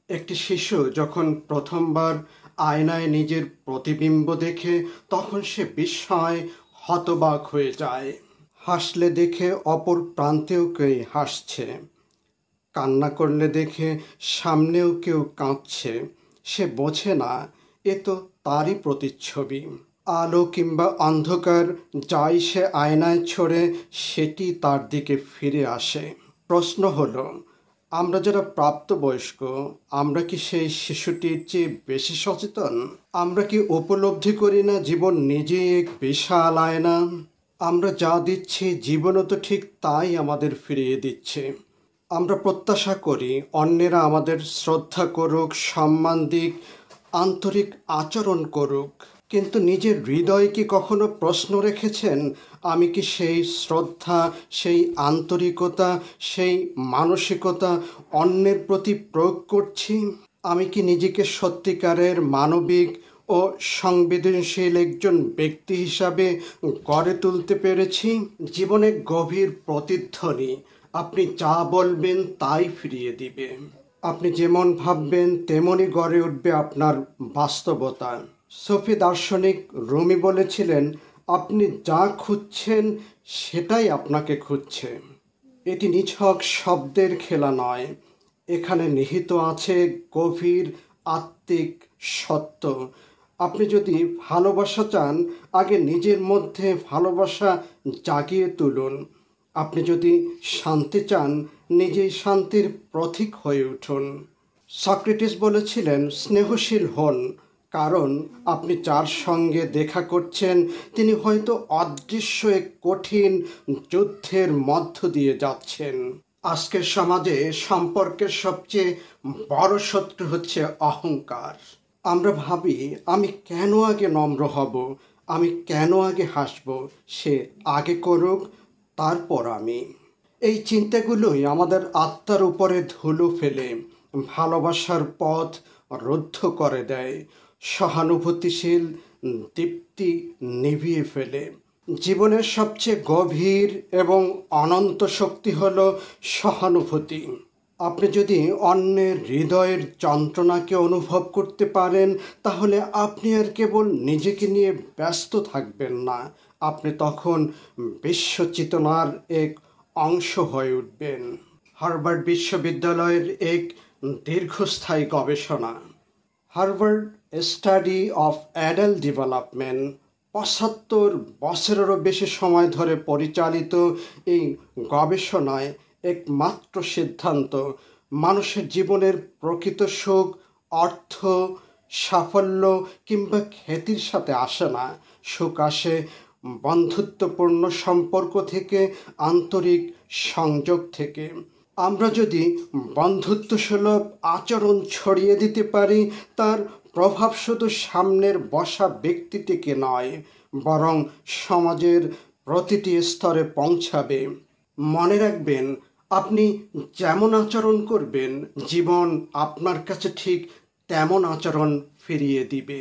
একটি শিশু যখন প্রথমবার আয়নায় নিজের প্রতিবিম্ব দেখে তখন সে বিস্ময় হতবাক হয়ে যায়। হাসলে দেখে অপর প্রান্তেও কেউ হাসছে, কান্না করলে দেখে সামনেও কেউ কাঁদছে। সে বোঝে না এ তো তারই প্রতিচ্ছবি। আলো কিংবা অন্ধকার যাই সে আয়নায় ছোড়ে সেটি তার দিকে ফিরে আসে। প্রশ্ন হলো, আমরা যারা প্রাপ্তবয়স্ক আমরা কি সেই শিশুটির চেয়ে বেশি সচেতন? আমরা কি উপলব্ধি করি না জীবন নিজেই এক বিশাল আয়না? আমরা যা দিচ্ছি জীবনও তো ঠিক তাই আমাদের ফিরিয়ে দিচ্ছে। আমরা প্রত্যাশা করি অন্যেরা আমাদের শ্রদ্ধা করুক, সম্মান দিক, আন্তরিক আচরণ করুক, কিন্তু নিজের হৃদয় কি কখনো প্রশ্ন রেখেছেন আমি কি সেই শ্রদ্ধা, সেই আন্তরিকতা, সেই মানসিকতা অন্যের প্রতি প্রয়োগ করছি? আমি কি নিজেকে সত্যিকারের মানবিক ও সংবেদনশীল একজন ব্যক্তি হিসাবে গড়ে তুলতে পেরেছি? জীবনে গভীর প্রতিধ্বনি, আপনি যা বলবেন তাই ফিরিয়ে দিবে। আপনি যেমন ভাববেন তেমনই গড়ে উঠবে আপনার বাস্তবতা। সুফি দার্শনিক রুমি বলেছিলেন, আপনি যা খুঁজছেন সেটাই আপনাকে খুঁজছে। এটি নিছক শব্দের খেলা নয়, এখানে নিহিত আছে গভীর আত্মিক সত্য। আপনি যদি ভালোবাসা চান আগে নিজের মধ্যে ভালোবাসা জাগিয়ে তুলুন। আপনি যদি শান্তি চান নিজেই শান্তির প্রতীক হয়ে উঠুন। সক্রেটিস বলেছিলেন, স্নেহশীল হন, কারণ আপনি যার সঙ্গে দেখা করছেন তিনি হয়তো অদৃশ্য এক কঠিন যুদ্ধের মধ্য দিয়ে যাচ্ছেন। আজকের সমাজে সম্পর্কের সবচেয়ে বড় শত্রু হচ্ছে অহংকার। আমরা ভাবি আমি কেন আগে নম্র হব, আমি কেন আগে হাসব, সে আগে করুক তারপর আমি। এই চিন্তাগুলোই আমাদের আত্মার উপরে ধুলো ফেলে ভালোবাসার পথ রুদ্ধ করে দেয়, সহানুভূতিশীল দীপ্তি নিভিয়ে ফেলে। জীবনের সবচেয়ে গভীর এবং অনন্ত শক্তি হল সহানুভূতি। আপনি যদি অন্যের হৃদয়ের যন্ত্রণাকে অনুভব করতে পারেন তাহলে আপনি আর কেবল নিজেকে নিয়ে ব্যস্ত থাকবেন না, আপনি তখন বিশ্বচেতনার এক অংশ হয়ে উঠবেন। হার্ভার্ড বিশ্ববিদ্যালয়ের এক দীর্ঘস্থায়ী গবেষণা, Harvard study of adult development, ৭৫ বছরেরও বেশি সময় ধরে পরিচালিত এই গবেষণায় একমাত্র সিদ্ধান্ত, মানুষের জীবনের প্রকৃত সুখ অর্থ, সাফল্য কিংবা খ্যাতির সাথে আসে না। সুখ আসে বন্ধুত্বপূর্ণ সম্পর্ক থেকে, আন্তরিক সংযোগ থেকে। আমরা যদি বন্ধুত্বসুলভ আচরণ ছড়িয়ে দিতে পারি তার প্রভাব শুধু সামনের বসা ব্যক্তিটিকে নয়, বরং সমাজের প্রতিটি স্তরে পৌঁছাবে। মনে রাখবেন, আপনি যেমন আচরণ করবেন জীবন আপনার কাছে ঠিক তেমন আচরণ ফিরিয়ে দিবে।